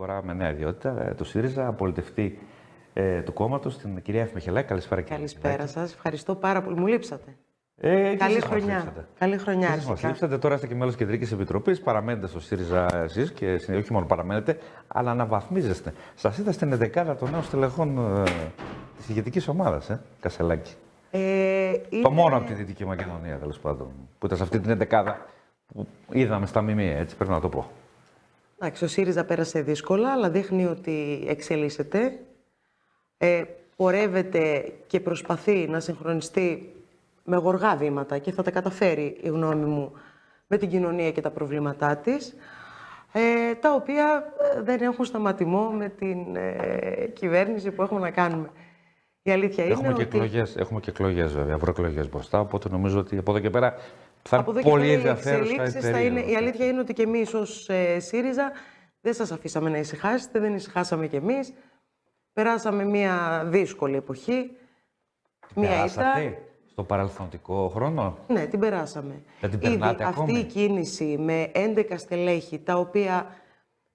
φορά με νέα ιδιότητα του ΣΥΡΙΖΑ, απολυτευτή του κόμματος, την κυρία Ευθυμιχελάκη. Καλησπέρα, κυρία. Καλησπέρα σας. Ευχαριστώ πάρα πολύ. Μου λείψατε. Καλή χρονιά. Καλή χρονιά. Εσείς μας λείψατε. Τώρα είστε και μέλος Κεντρικής Επιτροπής. Παραμένετε στο ΣΥΡΙΖΑ εσείς και όχι μόνο παραμένετε, αλλά αναβαθμίζεστε. Σας είδα στην 11η των νέων στελεχών της ηγετικής ομάδας, Κασελάκη. Το μόνο από τη Δυτική Μακεδονία, τέλος πάντων, που ήταν σε αυτή την 11η που είδαμε στα ΜΜΕ, έτσι πρέπει να το πω. Εντάξει, ο ΣΥΡΙΖΑ πέρασε δύσκολα, αλλά δείχνει ότι εξελίσσεται. Πορεύεται και προσπαθεί να συγχρονιστεί με γοργά βήματα και θα τα καταφέρει, η γνώμη μου, με την κοινωνία και τα προβλήματά της, τα οποία δεν έχουν σταματημό με την κυβέρνηση που έχουμε να κάνουμε. Η αλήθεια είναι ότι... Έχουμε και εκλογές, βέβαια, προεκλογές μπροστά, οπότε νομίζω ότι από εδώ και πέρα θα είναι πολύ ενδιαφέρουσα η αλήθεια είναι ότι και εμείς ως ΣΥΡΙΖΑ δεν σας αφήσαμε να ησυχάσετε, δεν ησυχάσαμε κι εμείς. Περάσαμε μια δύσκολη εποχή. Μια ήττα. Στο παρελθοντικό χρόνο. Ναι, την περάσαμε. Δεν την περνάτε ακόμη. Αυτή η κίνηση με 11 στελέχη, τα οποία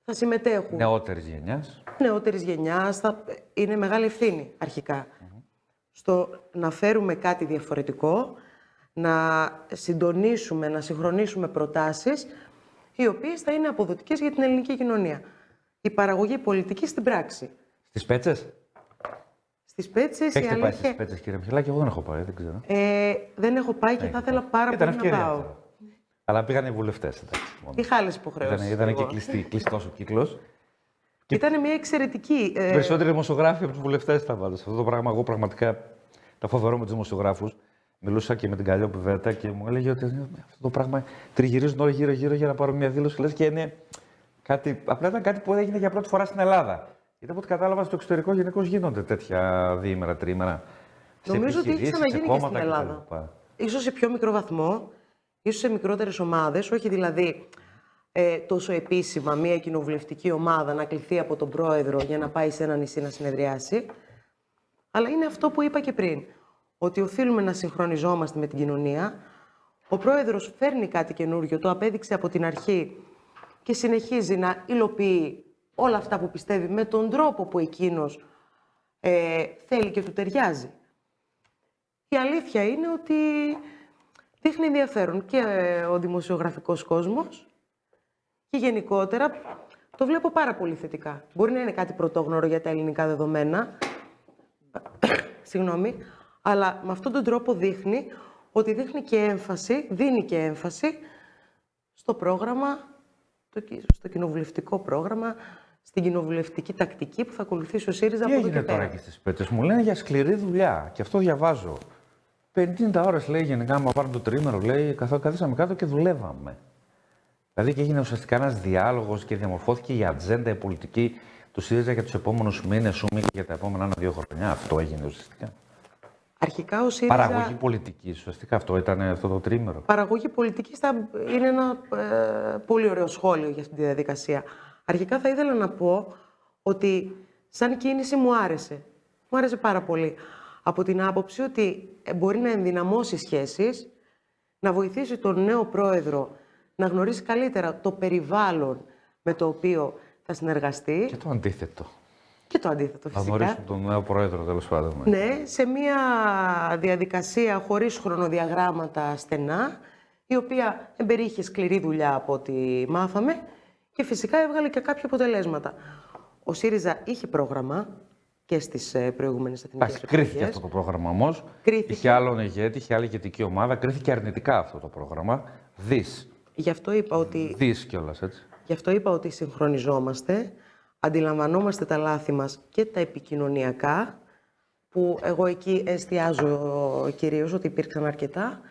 θα συμμετέχουν. Νεότερης γενιάς. Είναι μεγάλη ευθύνη, αρχικά. Στο να φέρουμε κάτι διαφορετικό, να συντονίσουμε, να συγχρονίσουμε προτάσεις, οι οποίες θα είναι αποδοτικές για την ελληνική κοινωνία. Η παραγωγή πολιτική στην πράξη. Στις Πέτσες. Στις Πέτσες. Έχετε πάει στις Πέτσες, κύριε Μιχελάκη? Εγώ δεν έχω πάει, δεν ξέρω. Δεν έχω πάει και θα ήθελα πάρα πολύ να πάω. Αλλά πήγαν οι βουλευτές. Είχα άλλες υποχρεώσεις. Ήταν και κλειστός ο κύκλος. Ήταν μια εξαιρετική. Περισσότεροι δημοσιογράφοι από τους βουλευτές ήταν πάντως. Αυτό το πράγμα, εγώ πραγματικά τα φοβερώ με τους δημοσιογράφους. Μιλούσα και με την Καλλιόπη Βέτα και μου έλεγε ότι αυτό το πράγμα τριγυρίζουν όλοι γύρω-γύρω για να πάρουν μια δήλωση. Λες και είναι κάτι. Απλά ήταν κάτι που έγινε για πρώτη φορά στην Ελλάδα. Γιατί από ό,τι κατάλαβα στο εξωτερικό γενικώς γίνονται τέτοια διήμερα, τρίμερα. Νομίζω ότι έχει ξαναγίνει και στην Ελλάδα. Ίσως σε πιο μικρό βαθμό, ίσως σε μικρότερες ομάδες, όχι δηλαδή τόσο επίσημα μια κοινοβουλευτική ομάδα να κληθεί από τον πρόεδρο για να πάει σε ένα νησί να συνεδριάσει. Αλλά είναι αυτό που είπα και πριν, ότι οφείλουμε να συγχρονιζόμαστε με την κοινωνία. Ο πρόεδρος φέρνει κάτι καινούριο, το απέδειξε από την αρχή και συνεχίζει να υλοποιεί όλα αυτά που πιστεύει με τον τρόπο που εκείνος θέλει και του ταιριάζει. Η αλήθεια είναι ότι δείχνει ενδιαφέρον και ο δημοσιογραφικός κόσμος και γενικότερα το βλέπω πάρα πολύ θετικά. Μπορεί να είναι κάτι πρωτόγνωρο για τα ελληνικά δεδομένα, συγγνώμη, αλλά με αυτόν τον τρόπο δείχνει ότι δίνει και έμφαση στο πρόγραμμα, στο κοινοβουλευτικό πρόγραμμα, στην κοινοβουλευτική τακτική που θα ακολουθήσει ο ΣΥΡΙΖΑ από εδώ και πέρα. Τι έγινε τώρα και στις Πέτσες? Μου λένε για σκληρή δουλειά και αυτό διαβάζω. 50 ώρες λέει γενικά, άμα πάρουν το τρίμερο, λέει, καθίσαμε κάτω και δουλεύαμε. Δηλαδή και έγινε ουσιαστικά ένας διάλογος και διαμορφώθηκε η ατζέντα, η πολιτική του ΣΥΡΙΖΑ για τους επόμενους μήνες, και για τα επόμενα 1-2 χρόνια. Αυτό έγινε ουσιαστικά. Αρχικά ο ΣΥΡΙΖΑ... Παραγωγή πολιτικής, ουσιαστικά αυτό ήταν αυτό το τρίμερο. Παραγωγή πολιτικής είναι ένα πολύ ωραίο σχόλιο για αυτή τη διαδικασία. Αρχικά θα ήθελα να πω ότι σαν κίνηση μου άρεσε. Μου άρεσε πάρα πολύ. Από την άποψη ότι μπορεί να ενδυναμώσει σχέσεις, να βοηθήσει τον νέο πρόεδρο να γνωρίσει καλύτερα το περιβάλλον με το οποίο θα συνεργαστεί. Και το αντίθετο. Και το αντίθετο, φυσικά. Θα γνωρίσουν τον νέο πρόεδρο, τέλος πάντων. Ναι, σε μια διαδικασία χωρίς χρονοδιαγράμματα στενά, η οποία εμπεριείχε σκληρή δουλειά από ό,τι μάθαμε και φυσικά έβγαλε και κάποια αποτελέσματα. Ο ΣΥΡΙΖΑ είχε πρόγραμμα και στις προηγούμενες εθνικές εκλογές. Κρίθηκε αυτό το πρόγραμμα όμως. Είχε άλλον ηγέτη, είχε άλλη ηγετική ομάδα. Κρίθηκε αρνητικά αυτό το πρόγραμμα. Γι' αυτό είπα ότι. Κιόλας, έτσι. Γι' αυτό είπα ότι συγχρονιζόμαστε, αντιλαμβανόμαστε τα λάθη μας και τα επικοινωνιακά, που εγώ εκεί εστιάζω κυρίως ότι υπήρξαν αρκετά,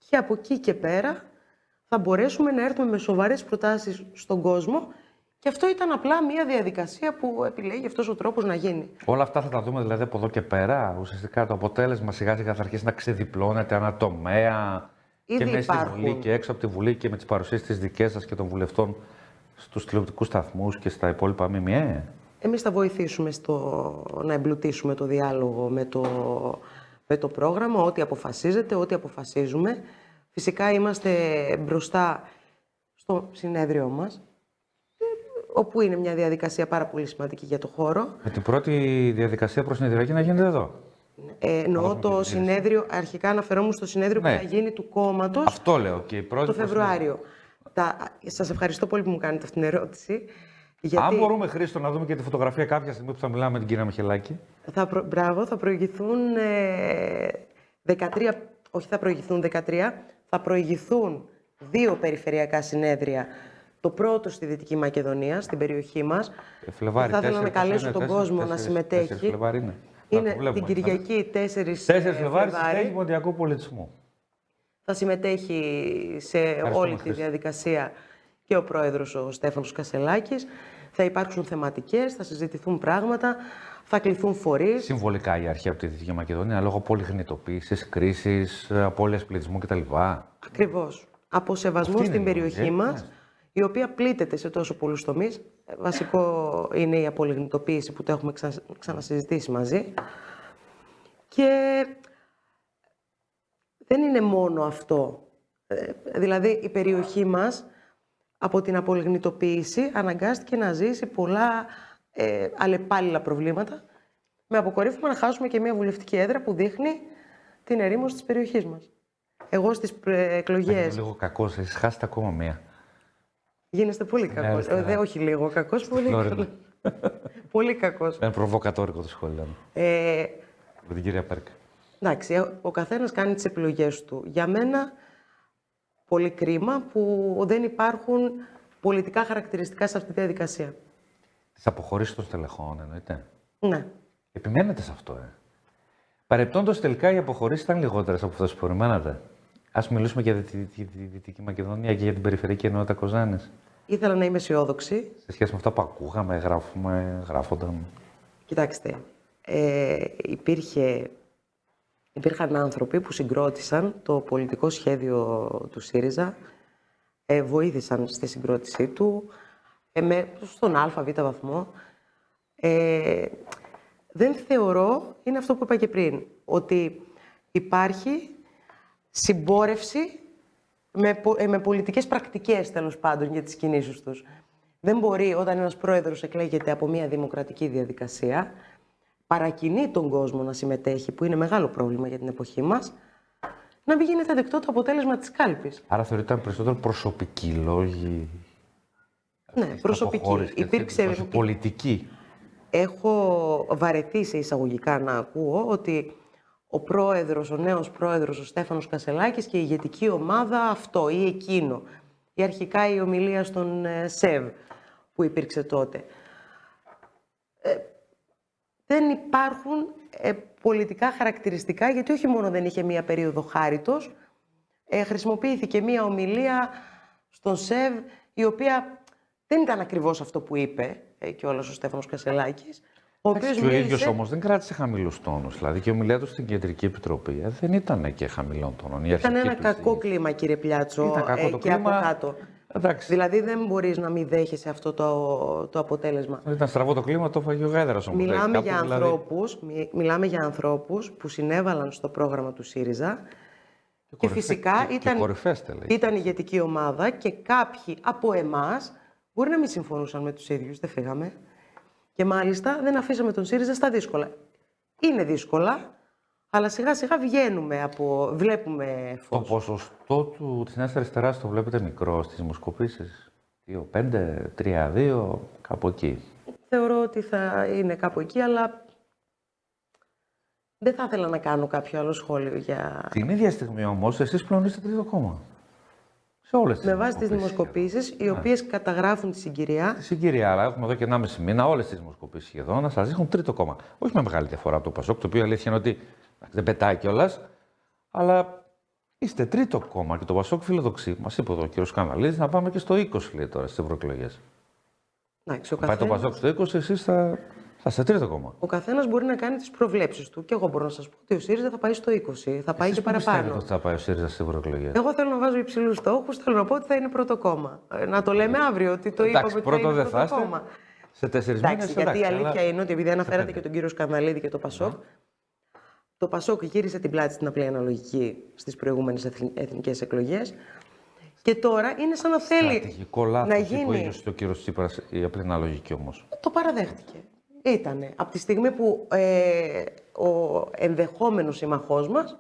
και από εκεί και πέρα θα μπορέσουμε να έρθουμε με σοβαρές προτάσεις στον κόσμο, και αυτό ήταν απλά μια διαδικασία που επιλέγει αυτός ο τρόπος να γίνει. Όλα αυτά θα τα δούμε δηλαδή από εδώ και πέρα. Ουσιαστικά το αποτέλεσμα σιγά σιγά θα αρχίσει να ξεδιπλώνεται ανατομέα. Και μέσα στη Βουλή και έξω από τη Βουλή και με τις παρουσίες της δικές σας και των βουλευτών στους τηλεοπτικούς σταθμούς και στα υπόλοιπα ΜΜΕ. Εμείς θα βοηθήσουμε να εμπλουτίσουμε το διάλογο με το πρόγραμμα, ό,τι αποφασίζεται, ό,τι αποφασίζουμε. Φυσικά είμαστε μπροστά στο συνέδριό μας. όπου είναι μια διαδικασία πάρα πολύ σημαντική για το χώρο. Με την πρώτη διαδικασία προσυνεδριακή να γίνεται εδώ. Εννοώ το συνέδριο, αρχικά αναφερόμουν στο συνέδριο που θα γίνει του κόμματος. Αυτό λέω και η πρώτη το Φεβρουάριο. Σας ευχαριστώ πολύ που μου κάνετε αυτήν την ερώτηση. Γιατί... Αν μπορούμε, Χρήστο, να δούμε και τη φωτογραφία κάποια στιγμή που θα μιλάμε με την κυρία Μιχελάκη. Μπράβο, θα προηγηθούν 13, όχι θα προηγηθούν 13, θα προηγηθούν 2 περιφερειακά συνέδρια. Το πρώτο στη Δυτική Μακεδονία, στην περιοχή μας. Φλεβάρι, θα ήθελα να καλέσω τον κόσμο να συμμετέχει. Είναι την Κυριακή 4 Φλεβάρι, στη Στέγη Ποντιακού Πολιτισμού. Θα συμμετέχει σε όλη τη διαδικασία και ο πρόεδρος ο Στέφανος Κασελάκης. Θα υπάρξουν θεματικές, θα συζητηθούν πράγματα, θα κληθούν φορείς. Συμβολικά η αρχή από τη Δυτική Μακεδονία, λόγω πολυγνητοποίησης, κρίσης, απώλειας πληθυσμού κτλ. Ακριβώς. Από σεβασμό στην περιοχή μας, η οποία πλήττεται σε τόσο πολλούς τομείς. Βασικό είναι η απολιγνητοποίηση που το έχουμε ξανασυζητήσει μαζί. Και δεν είναι μόνο αυτό. Δηλαδή η περιοχή μας από την απολιγνητοποίηση αναγκάστηκε να ζήσει πολλά αλλεπάλληλα προβλήματα, με αποκορύφωμα να χάσουμε και μια βουλευτική έδρα που δείχνει την ερήμωση της περιοχής μας. Εγώ στις εκλογές... Είναι λίγο κακός, εσείς χάσετε ακόμα μία. Γίνεστε πολύ κακός. Όχι λίγο κακός, πολύ κακός. Είναι προβοκατόρικο το σχόλιο. Με την κυρία Πέρκα. Εντάξει, ο καθένας κάνει τις επιλογές του. Για μένα, πολύ κρίμα που δεν υπάρχουν πολιτικά χαρακτηριστικά σε αυτή τη διαδικασία. Τις αποχωρήσεις των στελεχών, εννοείται. Ναι. Επιμένετε σε αυτό, Παρεπτόντως, τελικά οι αποχωρήσεις ήταν λιγότερες από αυτές που περιμένατε. Ας μιλήσουμε για τη Δυτική Μακεδονία και για την περιφερειακή ενότητα Κοζάνης. Ήθελα να είμαι αισιόδοξη. Σε σχέση με αυτά που ακούγαμε, γράφονταν. Κοιτάξτε, υπήρχαν άνθρωποι που συγκρότησαν το πολιτικό σχέδιο του ΣΥΡΙΖΑ, βοήθησαν στη συγκρότησή του, στον ΑΒ βαθμό. Δεν θεωρώ, είναι αυτό που είπα και πριν, ότι υπάρχει συμπόρευση με πολιτικές πρακτικές, τέλος πάντων, για τις κινήσεις τους. Δεν μπορεί, όταν ένας πρόεδρος εκλέγεται από μια δημοκρατική διαδικασία, παρακινεί τον κόσμο να συμμετέχει, που είναι μεγάλο πρόβλημα για την εποχή μας, να μην γίνεται δεκτό το αποτέλεσμα της κάλπης. Άρα θεωρείται περισσότερο προσωπικοί λόγοι. Ναι, προσωπική. Υπήρξε πολιτική. Έχω βαρεθεί σε εισαγωγικά να ακούω ότι ο νέος πρόεδρος, ο Στέφανος Κασελάκης και η ηγετική ομάδα αυτό ή εκείνο. Ή αρχικά η ομιλία στον ΣΕΒ που υπήρξε τότε. Δεν υπάρχουν πολιτικά χαρακτηριστικά, γιατί όχι μόνο δεν είχε μία περίοδο χάριτος, χρησιμοποιήθηκε μία ομιλία στον ΣΕΒ, η οποία δεν ήταν ακριβώς αυτό που είπε κιόλας ο Στέφανος Κασελάκης. Ο ίδιος όμως δεν κράτησε χαμηλούς τόνους. Δηλαδή και η ομιλία του στην Κεντρική Επιτροπή δεν ήταν και χαμηλών τόνων. Ήταν ένα κακό κλίμα, κύριε Πλιάτσο, και από κάτω. Εντάξει. Δηλαδή δεν μπορείς να μην δέχεσαι αυτό το αποτέλεσμα. Ήταν στραβό το κλίμα, το έφαγε ο Γάιδαρας όμως. Μιλάμε για ανθρώπους που συνέβαλαν στο πρόγραμμα του ΣΥΡΙΖΑ και φυσικά ήταν ηγετική ομάδα και κάποιοι από εμάς μπορεί να μην συμφωνούσαν με τους ίδιους, δεν φύγαμε. Και μάλιστα δεν αφήσαμε τον ΣΥΡΙΖΑ στα δύσκολα. Είναι δύσκολα, αλλά σιγά σιγά βλέπουμε φως. Το ποσοστό της Νέας Αριστεράς το βλέπετε μικρό στις δημοσκοπήσεις. 2-5, 3-2, κάπου εκεί. Θεωρώ ότι θα είναι κάπου εκεί, αλλά δεν θα ήθελα να κάνω κάποιο άλλο σχόλιο για... Την ίδια στιγμή όμως, εσείς πλέον είστε τρίτο κόμμα. Σε όλες τις με βάση τις δημοσκοπήσεις, οι οποίες καταγράφουν τη συγκυρία. Τη συγκυρία, αλλά έχουμε εδώ και 1,5 μήνα όλες τις δημοσκοπήσεις σχεδόν να σας δείχνουν τρίτο κόμμα. Όχι με μεγάλη διαφορά από το Πασόκ, το οποίο αλήθεια είναι ότι δεν πετάει κιόλας, αλλά είστε τρίτο κόμμα και το Πασόκ φιλοδοξεί. Μας είπε εδώ ο κ. Καναλίδης να πάμε και στο 20, λέει τώρα στις ευρωεκλογές. Πάει το Πασόκ στο 20, εσείς θα είστε τρίτο κόμμα. Ο καθένας μπορεί να κάνει τις προβλέψεις του. Και εγώ μπορώ να σας πω ότι ο ΣΥΡΙΖΑ θα πάει στο 20, θα πάει και παραπάνω. Πιστεύετε ότι θα πάει ο ΣΥΡΙΖΑ στις ευρωεκλογές? Εγώ θέλω να βάζω υψηλούς στόχους, θέλω να πω ότι θα είναι πρώτο κόμμα. Να το λέμε αύριο, ότι το είπαμε ότι θα είναι πρώτο κόμμα. Σε 4 μήνες, γιατί η αλήθεια είναι ότι επειδή αναφέρατε και τον κύριο Σκανδαλίδη και το Πασόκ, το Πασόκ γύρισε την πλάτη στην απλή αναλογική στις προηγούμενες εθνικές εκλογές Και τώρα είναι σαν να θέλει στρατηγικό λάθος να γίνει. Ο ίδιος ο κύριος Τσίπρας, η απλή αναλογική όμως. Το παραδέχτηκε. Ήτανε. Από τη στιγμή που ο ενδεχόμενος σύμμαχός μας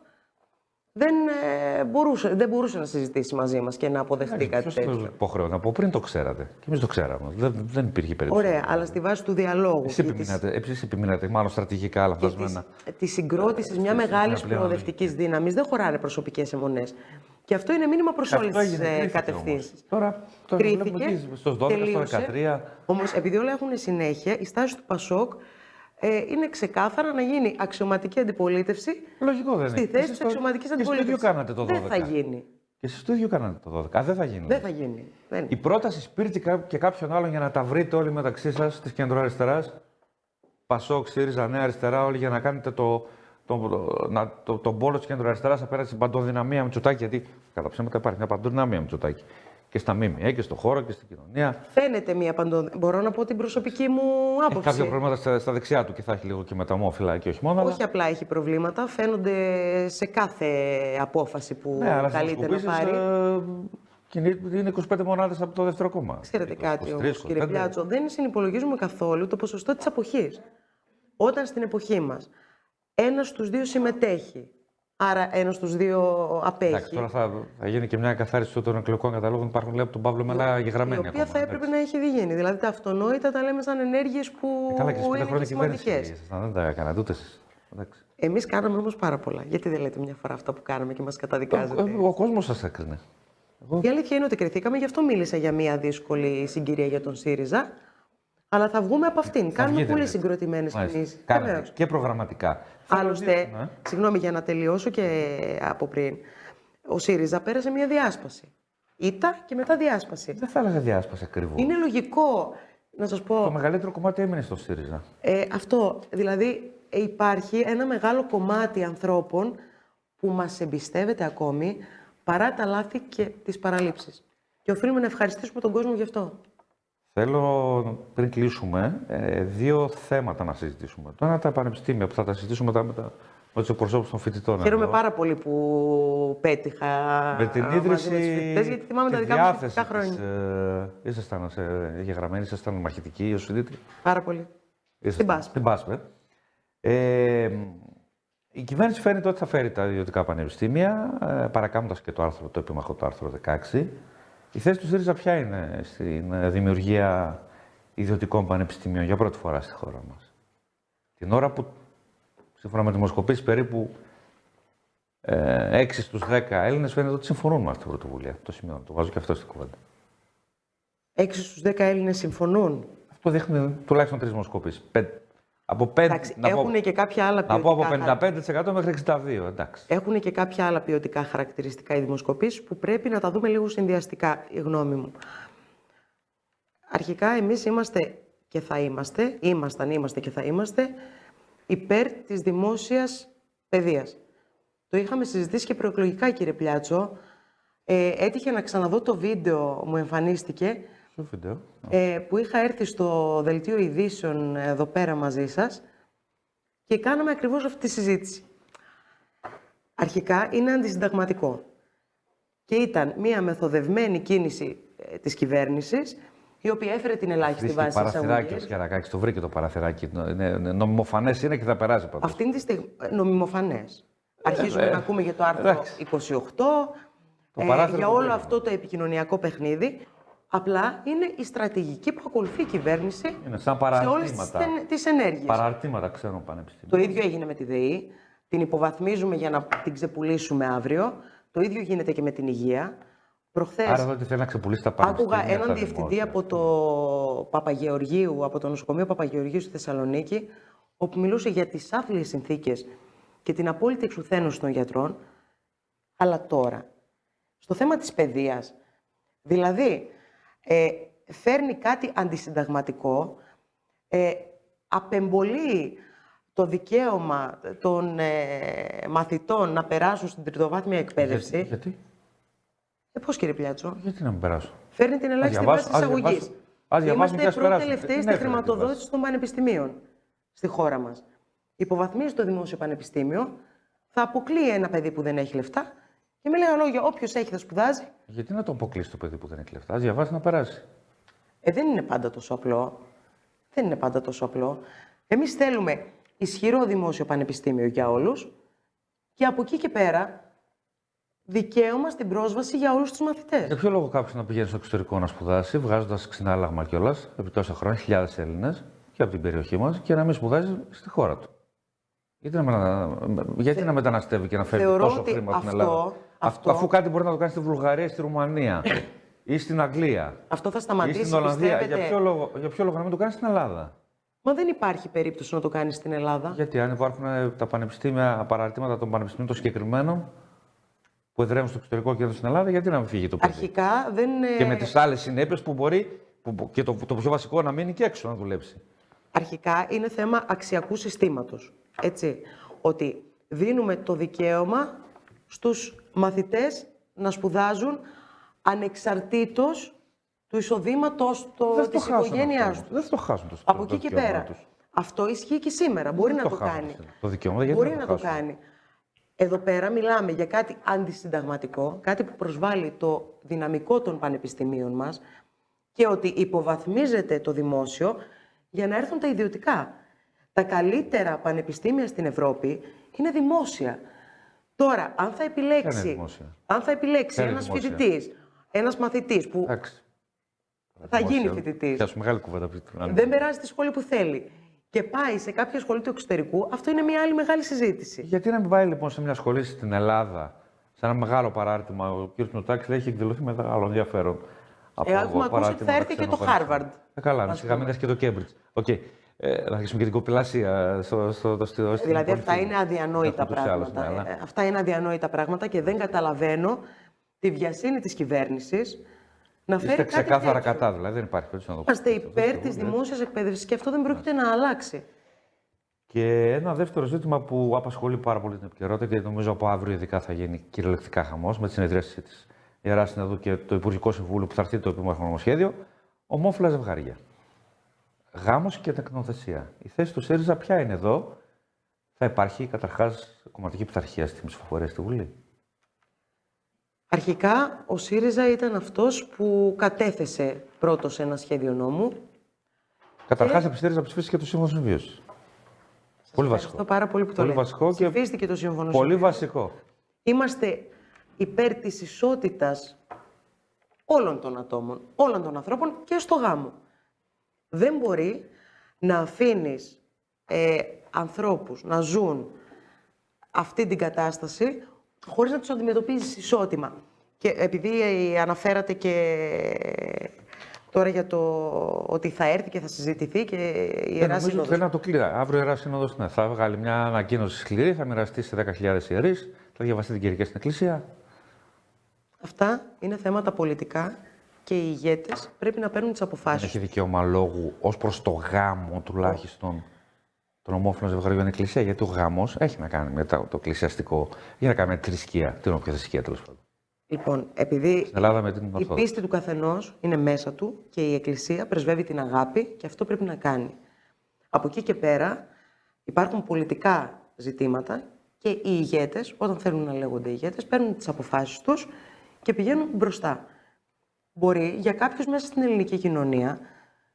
δεν μπορούσε να συζητήσει μαζί μας και να αποδεχτεί κάτι τέτοιο. Ποιος το υποχρεώνει, από πριν το ξέρατε. Και εμείς το ξέραμε. Δεν υπήρχε περίπτωση. Ωραία, αλλά στη βάση του διαλόγου. Εσείς επιμείνατε, μάλλον στρατηγικά, αλλά φτασμένα. Τη συγκρότηση μια μεγάλη προοδευτική δύναμη δεν χωράνε προσωπικές αιμονές. Και αυτό είναι μήνυμα προς όλες τις κατευθύνσεις. Τώρα κρίθηκε, στους 12, στο 13. Όμως, επειδή όλα έχουν συνέχεια, η στάση του Πασόκ είναι ξεκάθαρα να γίνει αξιωματική αντιπολίτευση. Λογικό δεν είναι. Στη θέση της αξιωματικής αντιπολίτευσης. Και εσείς το ίδιο κάνατε το 12. Δεν θα γίνει. Και εσείς το ίδιο κάνατε το 12. Δεν θα γίνει. Δεν θα γίνει. Η πρόταση Σπίρτζη και κάποιον άλλον για να τα βρείτε όλοι μεταξύ σας της κεντροαριστεράς. Πασόκ, ΣΥΡΙΖΑ, Νέα Αριστερά, όλοι για να κάνετε τον πόλο της κεντροαριστεράς απέναντι στην παντοδυναμία Μητσοτάκη. Γιατί κατά ψέματα υπάρχει μια παντοδυναμία Μητσοτάκη. Και στα ΜΜΕ και στο χώρο και στην κοινωνία. Φαίνεται μια μπορώ να πω την προσωπική μου άποψη. Έχει κάποια προβλήματα στα δεξιά του και θα έχει λίγο και μεταμόφυλα και όχι μόνο. Όχι απλά έχει προβλήματα, φαίνονται σε κάθε απόφαση που καλείται να πάρει. Είναι 25 μονάδες από το δεύτερο κόμμα. Ξέρετε κάτι όμως, κύριε Πλιάτσο, δεν συνυπολογίζουμε καθόλου το ποσοστό της αποχής. Όταν στην εποχή μας ένας στους δύο συμμετέχει, άρα ένας στους δύο απέχει. Εντάξει, τώρα θα γίνει και μια καθάριση των εκλογικών καταλόγων. Υπάρχουν, λέει, από τον Παύλο Μελά γεγραμμένοι. Η οποία θα έπρεπε να έχει ήδη γίνει. Δηλαδή τα αυτονόητα τα λέμε σαν ενέργειες που είναι σημαντικές. Δεν τα έκανατε ούτε εσείς. Εμείς κάναμε όμως πάρα πολλά. Γιατί δεν λέτε μια φορά αυτά που κάναμε και μας καταδικάζετε? Ο κόσμος σας έκρινε. Η αλήθεια είναι ότι κριθήκαμε, γι' αυτό μίλησα για μια δύσκολη συγκυρία για τον ΣΥΡΙΖΑ. Αλλά θα βγούμε από αυτήν. Κάνουμε πολύ συγκροτημένες κινήσεις. Και προγραμματικά. Άλλωστε, συγγνώμη για να τελειώσω και από πριν, ο ΣΥΡΙΖΑ πέρασε μια διάσπαση. Ήττα και μετά διάσπαση. Δεν θα έλεγα διάσπαση ακριβώς. Είναι λογικό να σας πω. Το μεγαλύτερο κομμάτι έμεινε στο ΣΥΡΙΖΑ. Αυτό. Δηλαδή, υπάρχει ένα μεγάλο κομμάτι ανθρώπων που μας εμπιστεύεται ακόμη παρά τα λάθη και τις παραλήψεις. Και οφείλουμε να ευχαριστήσουμε τον κόσμο γι' αυτό. Θέλω, πριν κλείσουμε, δύο θέματα να συζητήσουμε. Το ένα τα πανεπιστήμια που θα τα συζητήσουμε μετά με τους εκπροσώπους των φοιτητών. Χαίρομαι πάρα πολύ που πέτυχα με την ίδρυση γιατί θυμάμαι τα δικά μου φοιτητικά χρόνια. Ήσασταν γεγραμμένοι, ήσασταν μαχητικοί ως φοιτήτρια. Πάρα πολύ. Στην ΠΑΣΠΕ. Η κυβέρνηση φαίνεται ότι θα φέρει τα ιδιωτικά πανεπιστήμια, παρακάμπτοντας και το επίμαχο το άρθρο 16. Η θέση του ΣΥΡΙΖΑ ποια είναι στην δημιουργία ιδιωτικών πανεπιστημίων για πρώτη φορά στη χώρα μας? Την ώρα που, σύμφωνα με τη δημοσκοπήσεις, περίπου 6 στους 10 Έλληνες φαίνεται ότι συμφωνούν με αυτή την πρωτοβουλία. Το σημειώνω, το βάζω και αυτό στην κουβέντα. 6 στους 10 Έλληνες συμφωνούν. Αυτό δείχνει τουλάχιστον 3 δημοσκοπήσεις. Από 5, εντάξει, έχουν και κάποια άλλα ποιοτικά. Να πω από 55% μέχρι 62%. Εντάξει. Έχουν και κάποια άλλα ποιοτικά χαρακτηριστικά οι δημοσκοπήσεις που πρέπει να τα δούμε λίγο συνδυαστικά, η γνώμη μου. Αρχικά, εμείς είμαστε και θα είμαστε, είμαστε και θα είμαστε υπέρ της δημόσιας παιδείας. Το είχαμε συζητήσει και προεκλογικά, κύριε Πλιάτσο. Έτυχε να ξαναδώ το βίντεο, μου εμφανίστηκε. Που είχα έρθει στο δελτίο ειδήσεων εδώ πέρα μαζί σας και κάναμε ακριβώς αυτή τη συζήτηση. Αρχικά είναι αντισυνταγματικό και ήταν μια μεθοδευμένη κίνηση της κυβέρνησης η οποία έφερε την ελάχιστη βάση της αγωγής. Παραθυράκι ο Σκιαρακάκης, το βρήκε το παραθυράκι. Νομιμοφανές είναι και θα περάσει πάντως. Αυτήν τη στιγμή, νομιμοφανές. Αρχίζουμε να ακούμε για το άρθρο 28, για όλο αυτό το επικοινωνιακό παιχνίδι. Απλά είναι η στρατηγική που ακολουθεί η κυβέρνηση σε όλες τις ενέργειες. Παραρτήματα ξέρουν πανεπιστήμια. Το ίδιο έγινε με τη ΔΕΗ. Την υποβαθμίζουμε για να την ξεπουλήσουμε αύριο. Το ίδιο γίνεται και με την υγεία. Προχθές άρα δεν θέλει να ξεπουλήσει τα πανεπιστήμια. Άκουγα έναν διευθυντή από το Παπαγεωργίου, από το νοσοκομείο Παπαγεωργίου στη Θεσσαλονίκη, όπου μιλούσε για τις άθλιες συνθήκες και την απόλυτη εξουθένωση των γιατρών. Αλλά τώρα, στο θέμα της παιδείας, δηλαδή, φέρνει κάτι αντισυνταγματικό, απεμπολεί το δικαίωμα των μαθητών να περάσουν στην τριτοβάθμια εκπαίδευση. Γιατί? Πώς, κύριε Πλιάτσο? Γιατί να μην περάσουν? Φέρνει την ελάχιστη βάση της αγωγής. Είμαστε πρώτοι-τελευταίοι στη χρηματοδότηση των πανεπιστημίων στη χώρα μας. Υποβαθμίζει το δημόσιο πανεπιστήμιο, θα αποκλείει ένα παιδί που δεν έχει λεφτά Και με λέγανε λόγια, όποιος έχει θα σπουδάζει. Γιατί να το αποκλείσει το παιδί που δεν έχει λεφτά, ας διαβάσει να περάσει. Δεν είναι πάντα τόσο απλό. Δεν είναι πάντα τόσο απλό. Εμείς θέλουμε ισχυρό δημόσιο πανεπιστήμιο για όλους και από εκεί και πέρα δικαίωμα στην πρόσβαση για όλους τους μαθητές. Για ποιο λόγο κάποιος να πηγαίνει στο εξωτερικό να σπουδάσει, βγάζοντας ξυνάλλαγμα κιόλας, επί τόσα χρόνια, χιλιάδες Έλληνες και από την περιοχή μας, και να μην σπουδάζει στη χώρα του? Γιατί να μεταναστεύει και να φέρει τόσο χρήμα στην Ελλάδα, αφού κάτι μπορεί να το κάνει στη Βουλγαρία, στη Ρουμανία ή στην Αγγλία αυτό θα σταματήσει, ή στην Ολλανδία? πιστεύετε? Για ποιο λόγο να μην το κάνει στην Ελλάδα? Μα δεν υπάρχει περίπτωση να το κάνει στην Ελλάδα. Γιατί αν υπάρχουν τα πανεπιστήμια, παραρτήματα των πανεπιστήμιων των συγκεκριμένων που εδρεύουν στο εξωτερικό και εδώ στην Ελλάδα, γιατί να μην φύγει το παιδί? Αρχικά δεν. Και με τις άλλες συνέπειες που μπορεί, και το πιο βασικό, να μείνει και έξω να δουλέψει. Αρχικά είναι θέμα αξιακού συστήματος. Έτσι. Ότι δίνουμε το δικαίωμα στους μαθητές να σπουδάζουν ανεξαρτήτως του εισοδήματος της οικογένειάς τους. Δεν θα το χάσουν το Από εκεί και πέρα. Αυτό ισχύει και σήμερα. Μπορεί να το κάνει. Το δικαίωμα, μπορεί να το κάνει. Εδώ πέρα μιλάμε για κάτι αντισυνταγματικό, κάτι που προσβάλλει το δυναμικό των πανεπιστημίων μας και ότι υποβαθμίζεται το δημόσιο για να έρθουν τα ιδιωτικά. Τα καλύτερα πανεπιστήμια στην Ευρώπη είναι δημόσια. Τώρα, αν θα επιλέξει ένας φοιτητής, ένας μαθητής που θα γίνει φοιτητής, δεν περάσει τη σχολή που θέλει και πάει σε κάποια σχολή του εξωτερικού, αυτό είναι μια άλλη μεγάλη συζήτηση. Γιατί να μην πάει λοιπόν σε μια σχολή στην Ελλάδα, σε ένα μεγάλο παράρτημα? Ο κ. Μητσοτάκης λέει έχει εκδηλωθεί με μεγάλο ενδιαφέρον. Έχουμε ακούσει ότι θα έρθει και το Χάρβαρντ. Καλά, σιγά μην έρθει και το Κέμπριτζ. Θα αρχίσουμε και την κοπηλασία δηλαδή αυτά είναι αδιανόητα πράγματα. Αυτά είναι αδιανόητα πράγματα και δεν καταλαβαίνω τη βιασύνη της κυβέρνησης να φέρει κάτι ξεκάθαρα τέτοιο. κατά, δηλαδή δεν υπάρχει περίπτωση να το Είμαστε υπέρ της δημόσιας εκπαίδευσης και αυτό δεν πρόκειται να αλλάξει. Και ένα δεύτερο ζήτημα που απασχολεί πάρα πολύ την επικαιρότητα και νομίζω από αύριο ειδικά θα γίνει κυριολεκτικά χαμός με τη συνεδρίαση της Ιεράς Συνόδου και το Υπουργικό Συμβούλιο που θα έρθει το επίμαχο νομοσχέδιο, ομόφυλα ζευγάρια. Γάμος και τεκνοθεσία. Η θέση του ΣΥΡΙΖΑ ποια είναι εδώ? Θα υπάρχει καταρχάς κομματική πειθαρχία στην ψηφοφορία στη Βουλή? Αρχικά, ο ΣΥΡΙΖΑ ήταν αυτός που κατέθεσε πρώτος ένα σχέδιο νόμου. Καταρχάς, επιστήριζε να ψηφίσει και το Σύμφωνο Συμβίωσης. Πολύ βασικό. Πάρα πολύ που το λέτε. Βασικό και ψηφίστηκε το Σύμφωνο πολύ βασικό. Είμαστε υπέρ της ισότητας όλων των ατόμων, όλων των ανθρώπων και στο γάμο. Δεν μπορεί να αφήνεις ανθρώπους να ζουν αυτή την κατάσταση χωρίς να τους αντιμετωπίζεις ισότιμα. Και επειδή αναφέρατε και τώρα για το ότι θα έρθει και θα συζητηθεί και η Ιερά Σύνοδος. Θέλει να το κλείσει. Αύριο η Ιερά Σύνοδος θα βγάλει μια ανακοίνωση σκληρή, θα μοιραστεί σε 10.000 ιερείς, θα διαβαστεί την κηρύκια στην Εκκλησία. Αυτά είναι θέματα πολιτικά και οι ηγέτες πρέπει να παίρνουν τις αποφάσεις. Δεν έχει δικαίωμα λόγου ως προς το γάμο τουλάχιστον των ομόφυλων ζευγαριών Εκκλησία, γιατί ο γάμος έχει να κάνει με το εκκλησιαστικό, έχει να κάνει με τη θρησκεία, την όποια θρησκεία τέλος πάντων. Λοιπόν, επειδή στην Ελλάδα με την η πίστη του καθενός είναι μέσα του και η Εκκλησία πρεσβεύει την αγάπη και αυτό πρέπει να κάνει. Από εκεί και πέρα υπάρχουν πολιτικά ζητήματα και οι ηγέτες, όταν θέλουν να λέγονται ηγέτες, παίρνουν τις αποφάσεις τους και πηγαίνουν μπροστά. Μπορεί για κάποιους μέσα στην ελληνική κοινωνία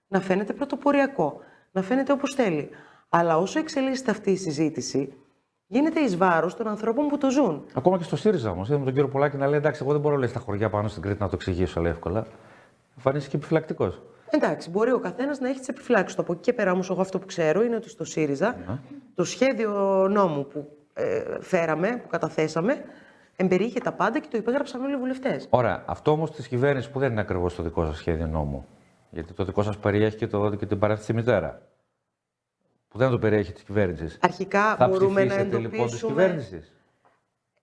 να φαίνεται πρωτοποριακό, να φαίνεται όπως θέλει. Αλλά όσο εξελίσσεται αυτή η συζήτηση, γίνεται εις βάρος των ανθρώπων που το ζουν. Ακόμα και στο ΣΥΡΙΖΑ όμως. Είδαμε τον κύριο Πολάκη να λέει: εντάξει, εγώ δεν μπορώ λέει, στα χωριά πάνω στην Κρήτη να το εξηγήσω λέει, εύκολα. Εμφανίστηκε επιφυλακτικός. Εντάξει, μπορεί ο καθένας να έχει τις επιφυλάξεις του. Από εκεί και πέρα όμως, εγώ αυτό που ξέρω είναι ότι στο ΣΥΡΙΖΑ το σχέδιο νόμου που φέραμε, που καταθέσαμε, εμπεριείχε τα πάντα και το υπέγραψαν όλοι οι βουλευτές. Ωραία. Αυτό όμως της κυβέρνησης που δεν είναι ακριβώς το δικό σας σχέδιο νόμου. Γιατί το δικό σας περιέχει και την παρένθεση μητέρα. Που δεν το περιέχει της κυβέρνησης. Αρχικά θα μπορούμε να εντοπίσουμε. Λοιπόν της κυβέρνησης.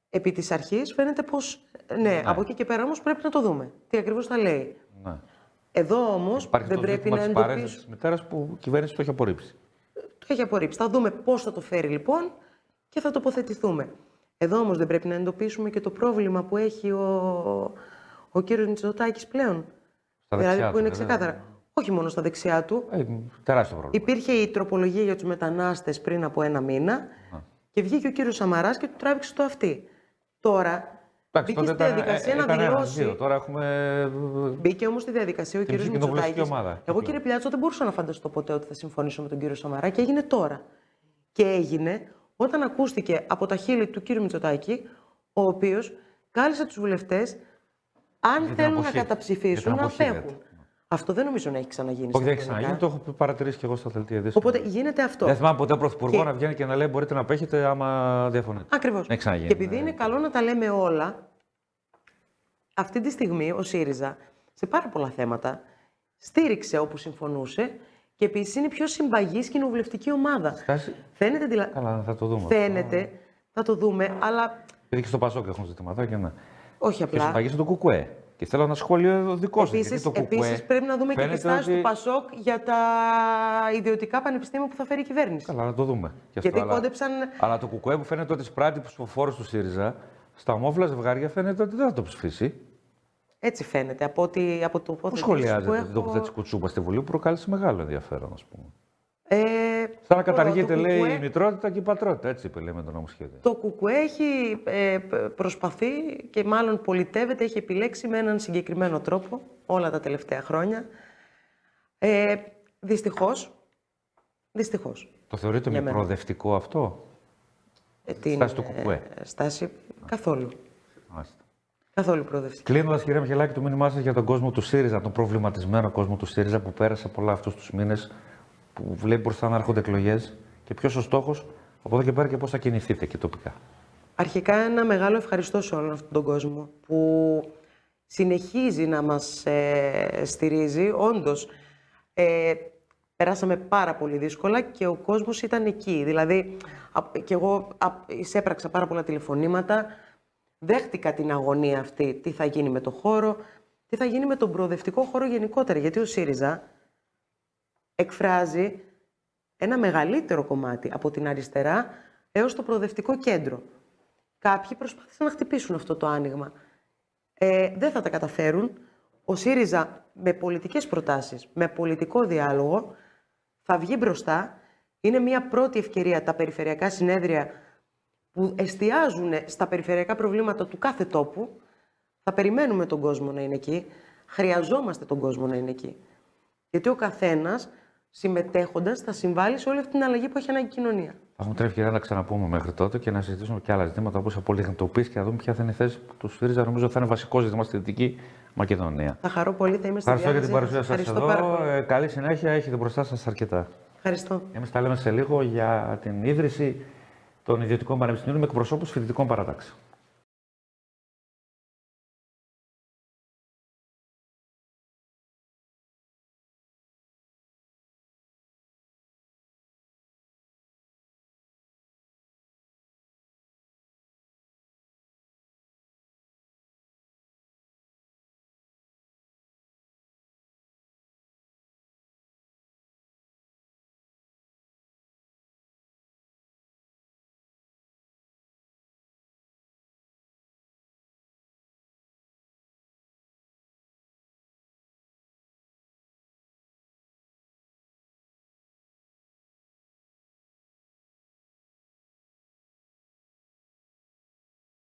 Επί της αρχής φαίνεται πως. Ναι, από εκεί και πέρα όμως πρέπει να το δούμε. Τι ακριβώς θα λέει. Ναι. Εδώ όμως δεν πρέπει να εντοπίσουμε. Υπάρχει της μητέρας που η κυβέρνηση το έχει απορρίψει. Το έχει απορρίψει. Θα δούμε πώς θα το φέρει λοιπόν και θα τοποθετηθούμε. Εδώ όμως δεν πρέπει να εντοπίσουμε και το πρόβλημα που έχει ο κύριος Μητσοτάκης πλέον. Δηλαδή που είναι ξεκάθαρα. Όχι μόνο στα δεξιά του. Τεράστιο πρόβλημα. Υπήρχε η τροπολογία για τους μετανάστες πριν από ένα μήνα και βγήκε ο κύριος Σαμαράς και του τράβηξε το αυτί. Τώρα Μπήκε στη διαδικασία να δηλώσει. Τώρα έχουμε... Μπήκε όμως στη διαδικασία ο κύριος Μητσοτάκης. Εγώ, κύριε Πλιάτσο, δεν μπορούσα να φανταστώ ποτέ ότι θα συμφωνήσω με τον κύριο Σαμαρά και έγινε τώρα. Και έγινε όταν ακούστηκε από τα χείλη του κύριου Μητσοτάκη, ο οποίος κάλεσε τους βουλευτές, αν θέλουν να καταψηφίσουν, να απέχουν. Αυτό δεν νομίζω να έχει ξαναγίνει. Όχι, δεν έχει ξαναγίνει, το έχω παρατηρήσει και εγώ στα δελτία ειδήσεων. Οπότε γίνεται αυτό. Δεν θυμάμαι ποτέ πρωθυπουργό να βγαίνει και να λέει: μπορείτε να απέχετε άμα διαφωνείτε. Ακριβώς. Και επειδή είναι καλό να τα λέμε όλα, αυτή τη στιγμή ο ΣΥΡΙΖΑ σε πάρα πολλά θέματα στήριξε όπου συμφωνούσε και επίσης είναι η πιο συμπαγής κοινοβουλευτική ομάδα. Φαίνεται Καλά, θα το δούμε. Φαίνεται, θα το δούμε, αλλά. Γιατί και στο Πασόκ έχουν ζητηματάκια, ναι. Όχι απλά. Και συμπαγής το ΚΚΕ. Και θέλω ένα σχόλιο δικό σας. Επίσης πρέπει να δούμε και τη στάση του Πασόκ για τα ιδιωτικά πανεπιστήμια που θα φέρει η κυβέρνηση. Καλά, να το δούμε. Γιατί κόντεψαν. Αλλά το ΚΚΕ που φαίνεται ότι εισπράττει τους ψηφοφόρους του ΣΥΡΙΖΑ, στα ομόφυλα ζευγάρια φαίνεται ότι δεν θα το ψηφίσει. Έτσι φαίνεται. Από το πώς σχολιάζεται την τοποθέτηση Κουτσούπα στη Βουλή που προκάλεσε μεγάλο ενδιαφέρον, ας πούμε. Σαν να καταργείται, λέει, η μητρότητα και η πατρότητα. Έτσι είπε, λέει, με το νομοσχέδιο. Το ΚΚΕ έχει προσπαθεί και μάλλον πολιτεύεται, έχει επιλέξει με έναν συγκεκριμένο τρόπο όλα τα τελευταία χρόνια. Δυστυχώς. Το θεωρείτε μη προοδευτικό αυτό, στάση του ΚΚΕ? Στάση καθόλου. Μάλιστα. Καθόλου προοδευτική. Κλείνοντας, κυρία Μιχελάκη, το μήνυμά σας για τον κόσμο του ΣΥΡΙΖΑ, τον προβληματισμένο κόσμο του ΣΥΡΙΖΑ που πέρασε πολλά αυτούς τους μήνες, που βλέπει μπροστά να έρχονται εκλογές, και ποιος ο στόχος από εδώ και πέρα και πώς θα κινηθείτε και τοπικά? Αρχικά, ένα μεγάλο ευχαριστώ σε όλον αυτόν τον κόσμο που συνεχίζει να μας στηρίζει. Όντως, περάσαμε πάρα πολύ δύσκολα και ο κόσμος ήταν εκεί. Δηλαδή, και εγώ εισέπραξα πάρα πολλά τηλεφωνήματα, δέχτηκα την αγωνία αυτή, τι θα γίνει με το χώρο, τι θα γίνει με τον προοδευτικό χώρο γενικότερα. Γιατί ο ΣΥΡΙΖΑ εκφράζει ένα μεγαλύτερο κομμάτι από την αριστερά έως το προοδευτικό κέντρο. Κάποιοι προσπάθησαν να χτυπήσουν αυτό το άνοιγμα. Δεν θα τα καταφέρουν. Ο ΣΥΡΙΖΑ με πολιτικές προτάσεις, με πολιτικό διάλογο θα βγει μπροστά. Είναι μια πρώτη ευκαιρία τα περιφερειακά συνέδρια που εστιάζουν στα περιφερειακά προβλήματα του κάθε τόπου. Θα περιμένουμε τον κόσμο να είναι εκεί. Χρειαζόμαστε τον κόσμο να είναι εκεί. Γιατί ο καθένας, συμμετέχοντας, θα συμβάλλει σε όλη αυτή την αλλαγή που έχει ανάγκη η κοινωνία. Θα έχουμε την ευκαιρία να τα ξαναπούμε μέχρι τότε και να συζητήσουμε και άλλα ζητήματα όπως απολιγνητοποίηση και να δούμε ποια θα είναι η θέση του ΣΥΡΙΖΑ. Νομίζω ότι θα είναι βασικό ζήτημα στη Δυτική Μακεδονία. Θα χαρώ πολύ, θα είμαι στη διάθεση. Ευχαριστώ για την παρουσία σας εδώ. Καλή συνέχεια, έχετε μπροστά σας αρκετά. Ευχαριστώ. Εμείς τα λέμε σε λίγο για την ίδρυση των ιδιωτικών πανεπιστημίων με εκπροσώπους φοιτητικών παρατάξεων.